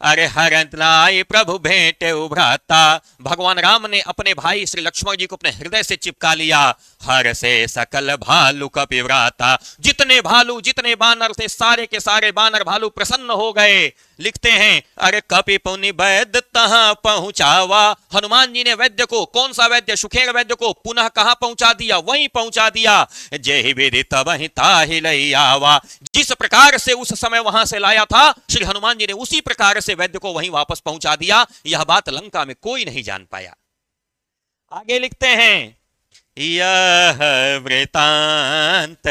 S1: अरे हरंत लाई प्रभु भेंटे उभ्राता, भगवान राम ने अपने भाई श्री लक्ष्मण जी को अपने हृदय से चिपका लिया। हर से सकल भालू कपिव्राता, जितने भालू जितने बानर थे सारे के सारे बानर भालू प्रसन्न हो गए। लिखते हैं, अरे कपि पुनि वैद्य तहां पहुंचावा, हनुमान जी ने वैद्य को, कौन सा वैद्य? सुखेर वैद्य को पुनः कहां पहुंचा दिया? वहीं पहुंचा दिया। जय विधि तब ही ताहि लई आवा, जिस प्रकार से उस समय वहां से लाया था श्री हनुमान जी ने, उसी प्रकार से वैद्य को वहीं वापस पहुंचा दिया। यह बात लंका में कोई नहीं जान पाया। आगे लिखते हैं, यह वृतांत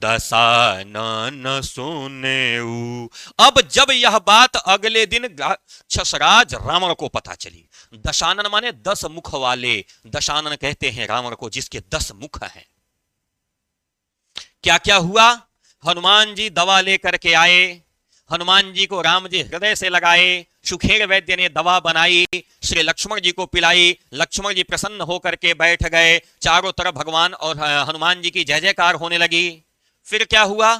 S1: दशानन सुनेऊ, अब जब यह बात अगले दिन राक्षसराज रावण को पता चली। दशानन माने 10 मुख वाले, दशानन कहते हैं रावण को जिसके 10 मुख हैं। क्या क्या हुआ? हनुमान जी दवा लेकर के आए, हनुमान जी को राम जी हृदय से लगाए। सुखेर वैद्य ने दवा बनाई, श्री लक्ष्मण जी को पिलाई। लक्ष्मण जी प्रसन्न होकर के बैठ गए। चारों तरफ भगवान और हनुमान जी की जय जयकार होने लगी। फिर क्या हुआ?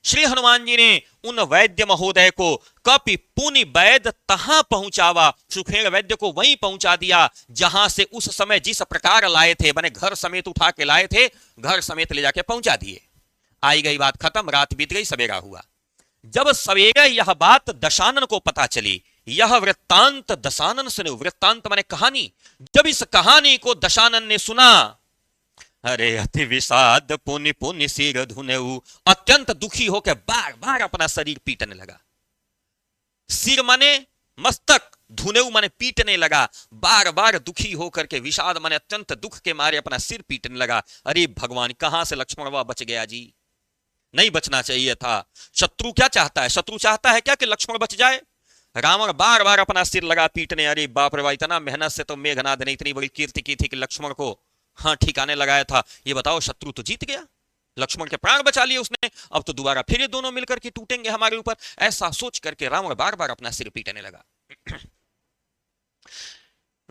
S1: श्री हनुमान जी ने उन वैद्य महोदय को कपि पुनि वैद्य तहां पहुंचावा, सुखेर वैद्य को वहीं पहुंचा दिया जहां से उस समय जिस प्रकार लाए थे, माने घर समेत उठा के लाए थे, घर समेत ले जाके पहुंचा दिए। आई गई बात खत्म, रात बीत गई, सवेरा हुआ। जब सवेरे यह बात दशानन को पता चली, यह वृत्तांत दशानन सुने, वृत्तांत माने कहानी। जब इस कहानी को दशानन ने सुना, अरे अति विषाद पुनि पुनि सिर धुनेऊ, अत्यंत दुखी होकर बार बार अपना शरीर पीटने लगा। सिर माने मस्तक, धुनेऊ माने पीटने लगा। बार बार दुखी होकर के, विषाद माने अत्यंत दुख के मारे अपना सिर पीटने लगा। अरे भगवान, कहां से लक्ष्मणवा बच गया जी, नहीं बचना चाहिए था। शत्रु क्या चाहता है? शत्रु चाहता है क्या कि लक्ष्मण बच जाए? रावण बार बार अपना सिर लगा पीटने, अरे बाप रे बाप, इतना मेहनत से तो मेघनाद ने इतनी बड़ी कीर्ति की थी कि लक्ष्मण को हाँ ठिकाने लगाया था, ये बताओ शत्रु तो जीत गया, लक्ष्मण के प्राण बचा लिए उसने, अब तो दोबारा फिर ये दोनों मिलकर के टूटेंगे हमारे ऊपर। ऐसा सोच करके रावण बार बार अपना सिर पीटने लगा।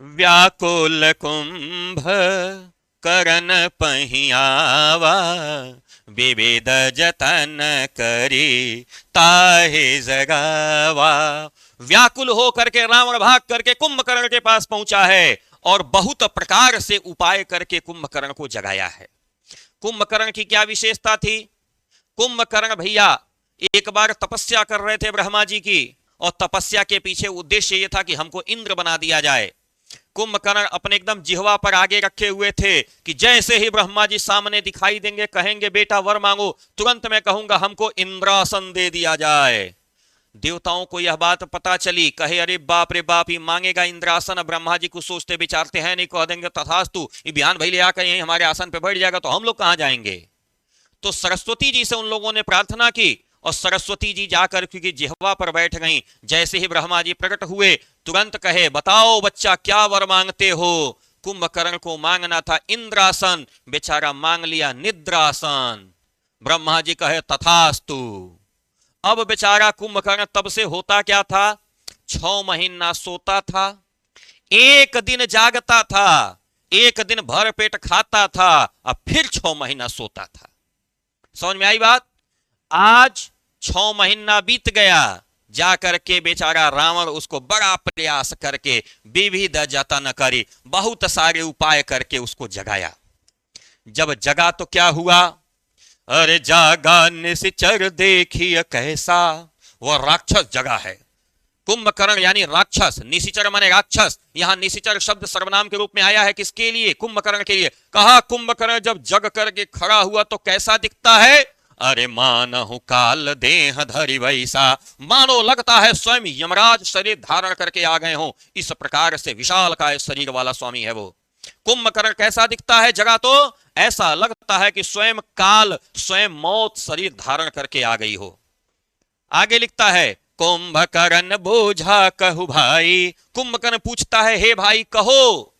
S1: व्याकुल कुंभ करन पहियावा, विविध जतन करी ताहे जगावा। व्याकुल हो करके रावण भाग करके कुंभकर्ण के पास पहुंचा है और बहुत प्रकार से उपाय करके कुंभकर्ण को जगाया है। कुंभकर्ण की क्या विशेषता थी? कुंभकर्ण भैया एक बार तपस्या कर रहे थे ब्रह्मा जी की, और तपस्या के पीछे उद्देश्य यह था कि हमको इंद्र बना दिया जाए। कुंभकर्ण अपने एकदम जिह्वा पर आगे रखे हुए थे कि जैसे ही ब्रह्मा जी सामने दिखाई देंगे, कहेंगे बेटा वर मांगो, तुरंत मैं कहूंगा हमको इंद्रासन दे दिया जाए। देवताओं को यह बात पता चली, कहे अरे बाप रे बाप, ये मांगेगा इंद्रासन। ब्रह्मा जी कुछ सोचते विचारते हैं नहीं, कह देंगे तथास्तु, ये बयान भाई ले आकर यहीं हमारे आसन पे बैठ जाएगा तो हम लोग कहां जाएंगे। तो सरस्वती जी से उन लोगों ने प्रार्थना की और सरस्वती जी जाकर क्योंकि जिह्वा पर बैठ गई। जैसे ही ब्रह्मा जी प्रकट हुए, तुरंत कहे बताओ बच्चा क्या वर मांगते हो। कुंभकर्ण को मांगना था इंद्रासन, बेचारा मांग लिया निद्रासन। ब्रह्मा जी कहे तथास्तु। अब बेचारा कुंभकर्ण तब से होता क्या था, 6 महीना सोता था, एक दिन जागता था, एक दिन भर पेट खाता था, अब फिर 6 महीना सोता था। समझ में आई बात? आज 6 महीना बीत गया, जाकर के बेचारा रावण उसको बड़ा प्रयास करके विविध जतन करी, बहुत सारे उपाय करके उसको जगाया। जब जगा तो क्या हुआ, अरे जागा निशिचर देखिए कैसा, वह राक्षस जगा है। कुंभकर्ण यानी राक्षस, निशिचर माने राक्षस। यहां निशिचर शब्द सर्वनाम के रूप में आया है, किसके लिए? कुंभकर्ण के लिए। कहा कुंभकर्ण जब जग करके खड़ा हुआ तो कैसा दिखता है, अरे मानहु काल देह धरि वैसा, मानो लगता है स्वयं यमराज शरीर धारण करके आ गए हो, इस प्रकार से विशाल काय शरीर वाला स्वामी है वो। कुंभकर्ण कैसा दिखता है जगा तो, ऐसा लगता है कि स्वयं काल, स्वयं मौत शरीर धारण करके आ गई हो। आगे लिखता है कुंभकर्ण बोझा कहु भाई, कुंभकर्ण पूछता है हे भाई कहो,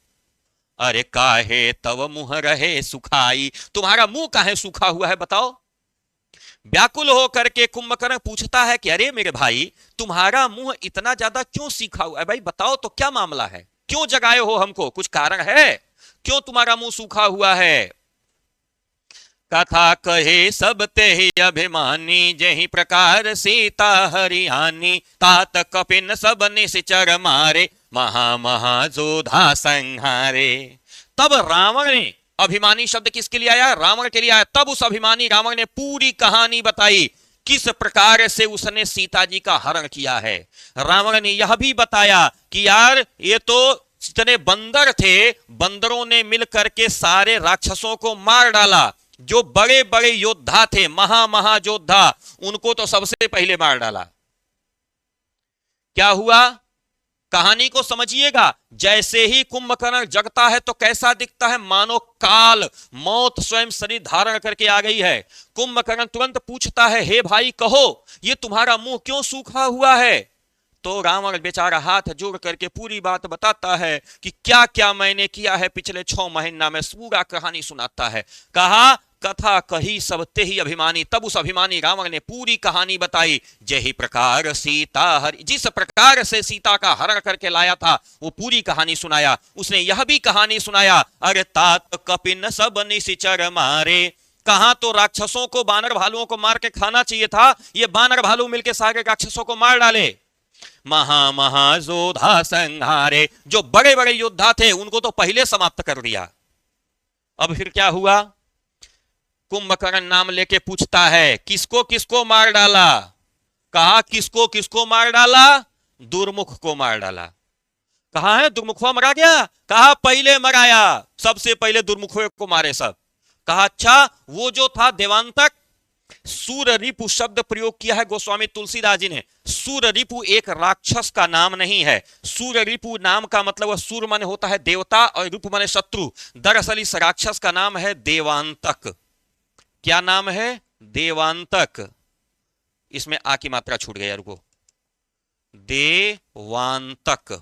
S1: अरे काहे तव मुंह रहे सुखाई, तुम्हारा मुंह काहे सूखा हुआ है बताओ। व्याकुल हो करके कुंभकर्ण पूछता है कि अरे मेरे भाई तुम्हारा मुंह इतना ज्यादा क्यों सूखा हुआ है, भाई बताओ तो क्या मामला है, क्यों जगाए हो हमको, कुछ कारण है, क्यों तुम्हारा मुंह सूखा हुआ है। कथा कहे सब ते ही अभिमानी, जही प्रकार सीता हरियाणी, तात कपिन सब निशिचर मारे, महा महा जोधा संहारे। तब रावण ने, अभिमानी शब्द किसके लिए आया, रावण के लिए आया। तब उस अभिमानी रावण ने पूरी कहानी बताई, किस प्रकार से उसने सीता जी का हरण किया है। रावण ने यह भी बताया कि यार ये तो जितने बंदर थे, बंदरों ने मिलकर के सारे राक्षसों को मार डाला। जो बड़े बड़े योद्धा थे, महा योद्धा, उनको तो सबसे पहले मार डाला। क्या हुआ, कहानी को समझिएगा। जैसे ही कुंभकर्ण जगता है तो कैसा दिखता है, मानो काल, मौत स्वयं शरीर धारण करके आ गई है। कुंभकर्ण तुरंत पूछता है हे भाई कहो, ये तुम्हारा मुंह क्यों सूखा हुआ है। तो रावण बेचारा हाथ जोड़ करके पूरी बात बताता है कि क्या क्या मैंने किया है पिछले 6 महीना में, पूरा कहानी सुनाता है। कहा कथा कही सब ते ही अभिमानी। तब उस अभिमानी रावण ने पूरी कहानी बताई। जही प्रकार सीता हरि, जिस प्रकार से सीता का हरण करके लाया था वो पूरी कहानी सुनाया। उसने यह भी कहानी सुनाया, अरे तात कपिन सब निशिचर मारे, कहां तो राक्षसों को, बानर भालुओं को मार के खाना चाहिए था, ये बानर भालू मिलके सारे राक्षसों को मार डाले। महा महा जोधा संहारे, जो बड़े बड़े योद्धा थे उनको तो पहले समाप्त कर दिया। अब फिर क्या हुआ, कुंभकर्ण नाम लेके पूछता है किसको किसको मार डाला। कहा किसको किसको मार डाला, दुर्मुख को मार डाला। कहा है दुर्मुखवा मरा गया, कहा पहले मराया, सबसे पहले दुर्मुखों को मारे सब। कहा अच्छा, वो जो था देवांतक, सूररिपु शब्द प्रयोग किया है गोस्वामी तुलसीदास जी ने। सूररिपु एक राक्षस का नाम नहीं है। सूररिपु नाम का मतलब सूर माने होता है देवता और रिपु माने शत्रु। दरअसल इस राक्षस का नाम है देवांतक। क्या नाम है, देवांतक। इसमें आ की मात्रा छूट गई, रुको, देवांतक,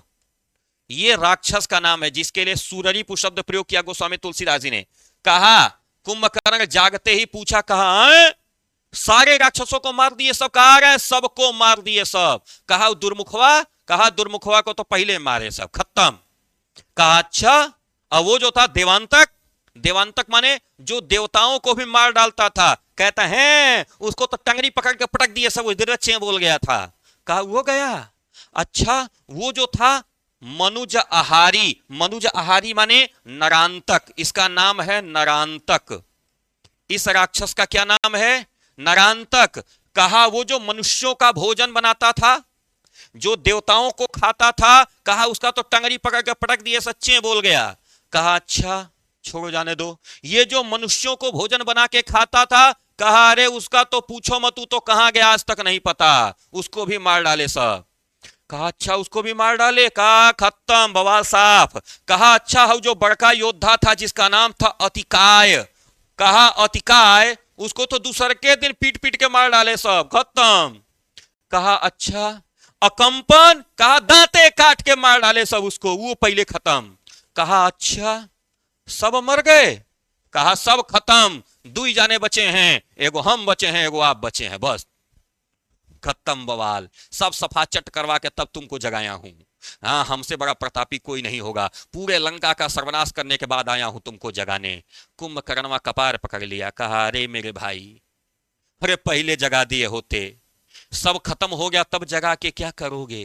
S1: ये राक्षस का नाम है जिसके लिए सूररीपु शब्द प्रयोग किया गोस्वामी तुलसीदास जी ने। कहा कुंभकर्ण जागते ही पूछा, कहा सारे राक्षसों को मार दिए सब? कहा रहे सबको मार दिए सब। कहा दुर्मुखवा? कहा दुर्मुखवा को तो पहले मारे सब, खत्म। कहा अच्छा, अब वो जो था देवांतक, देवांतक माने जो देवताओं को भी मार डालता था, कहता है उसको तो टंगरी पकड़ के पटक दिए सब, वो बोल गया था। कहा वो गया? अच्छा, वो जो था मनुज आहारी, मनुज आहारी माने नरांतक, इसका नाम है नरांतक। इस राक्षस का क्या नाम है? नरांतक। कहा वो जो मनुष्यों का भोजन बनाता था, जो देवताओं को खाता था, कहा उसका तो टंगरी पकड़ के पटक दिए, सच्चे बोल गया। कहा अच्छा छोड़ो जाने दो। ये जो मनुष्यों को भोजन बना के खाता था, कहा अरे उसका तो पूछो मत, तू तो कहां गया आज तक नहीं पता, उसको भी मार डाले सब। कहा अच्छा उसको भी मार डाले? कहा खत्म, बवाल साफ। कहा अच्छा हो जो बड़का योद्धा था जिसका नाम था अतिकाय, कहा अतिकाय उसको तो दूसरे के दिन पीट पीट के मार डाले सब, खत्म। कहा अच्छा अकंपन? कहा दांते काट के मार डाले सब उसको, वो पहले खत्म। कहा अच्छा सब मर गए? कहा सब खत्म, दुई जाने बचे हैं, एगो हम बचे हैं, एगो आप बचे हैं, बस खत्म बवाल। सब सफा चट करवा के तब तुमको जगाया हूं। हाँ, हमसे बड़ा प्रतापी कोई नहीं होगा, पूरे लंका का सर्वनाश करने के बाद आया हूं तुमको जगाने। कुंभकर्णवा कपार पकड़ लिया, कहा अरे मेरे भाई, अरे पहले जगा दिए होते, सब खत्म हो गया तब जगा के क्या करोगे?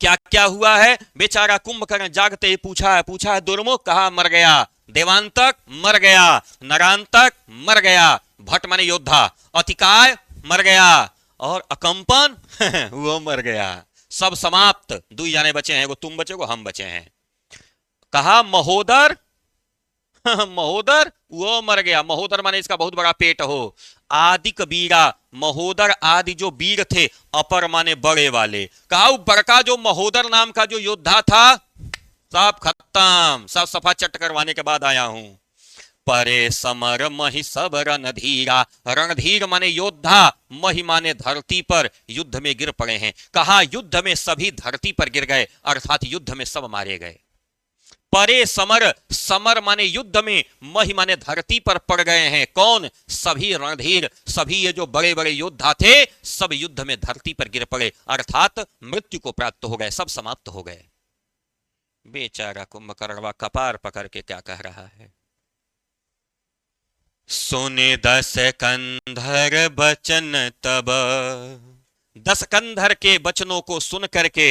S1: क्या क्या हुआ है? बेचारा कुंभकर्ण जागते ही पूछा है दुर्मुख, कहा मर गया। देवांतक मर गया, नरांतक मर गया, भट्ट माने योद्धा, अतिकाय मर गया, और अकंपन वो मर गया, सब समाप्त, दुई जाने बचे हैं, वो तुम बचे हो हम बचे हैं। कहा महोदर महोदर वो मर गया, महोदर माने इसका बहुत बड़ा पेट हो। आदि कबीरा, महोदर आदि जो वीर थे, अपर माने बड़े वाले। कहा बड़का जो महोदर नाम का जो योद्धा था, सब खत्म, सब सफा चट करवाने के बाद आया हूं। परे समर मही सब रणधीरा, रणधीर माने योद्धा, मही माने धरती पर, युद्ध में गिर पड़े हैं। कहा युद्ध में सभी धरती पर गिर गए, अर्थात युद्ध में सब मारे गए। परे समर, समर माने युद्ध में, मही माने धरती पर पड़ गए हैं। कौन? सभी रणधीर, सभी ये जो बड़े बड़े योद्धा थे, सब युद्ध में धरती पर गिर पड़े, अर्थात मृत्यु को प्राप्त हो गए, सब समाप्त हो गए। बेचारा कुंभकर्ण कपार पकड़ के क्या कह रहा है? सुने दस कंधर बचन तब, दस कंधर के बचनों को सुन करके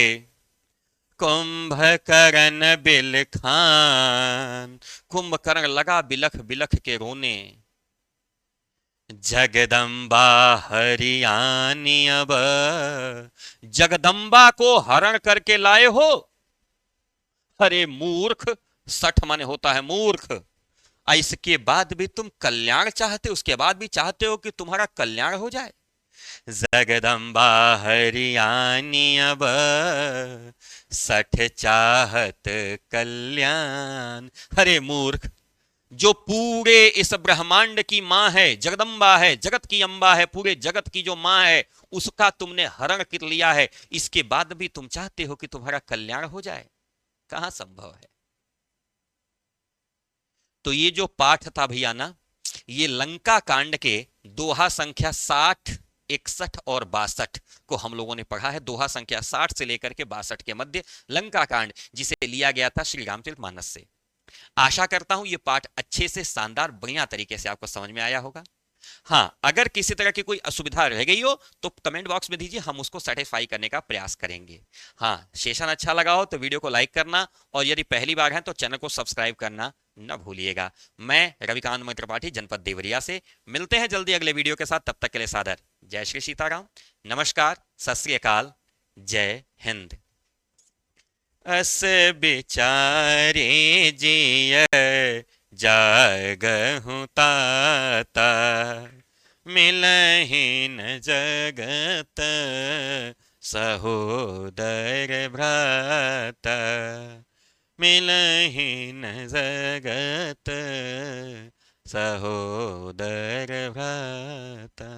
S1: कुंभकर्ण बिल खान, कुंभकर्ण लगा बिलख बिलख के रोने। जगदम्बा हरियाणी अब, जगदम्बा को हरण करके लाए हो? अरे मूर्ख, सठ माने होता है मूर्ख। इसके बाद भी तुम कल्याण चाहते, उसके बाद भी चाहते हो कि तुम्हारा कल्याण हो जाए। जगदम्बा हरियाणी अब, सठ चाहत कल्याण। अरे मूर्ख, जो पूरे इस ब्रह्मांड की मां है, जगदम्बा है, जगत की अंबा है, पूरे जगत की जो मां है, उसका तुमने हरण कर लिया है, इसके बाद भी तुम चाहते हो कि तुम्हारा कल्याण हो जाए? कहां संभव है? तो ये जो पाठ था भैया ना, ये लंका कांड के दोहा संख्या 60, 61 और 62 को हम लोगों ने पढ़ा है। दोहा संख्या 60 से लेकर के 62 के मध्य लंका कांड, जिसे लिया गया था श्री रामचरितमानस से। आशा करता हूं ये पाठ अच्छे से, शानदार, बढ़िया तरीके से आपको समझ में आया होगा। हाँ, अगर किसी तरह की कोई असुविधा रह गई हो तो कमेंट बॉक्स में दीजिए, हम उसको सेटिस्फाई करने का प्रयास करेंगे। हाँ, सेशन अच्छा लगा हो तो वीडियो को लाइक करना, और यदि पहली बार है तो चैनल को सब्सक्राइब करना न भूलिएगा। मैं रविकांत मैत्र त्रिपाठी, जनपद देवरिया से। मिलते हैं जल्दी अगले वीडियो के साथ, तब तक के लिए सादर जय श्री सीताराम, नमस्कार, सत श्री अकाल, जय हिंद। अस बिचारे जिय जागहु ताता, मिलहि न जगत सहोदर भ्राता, मिलहि न जगत सहोदर भ्राता।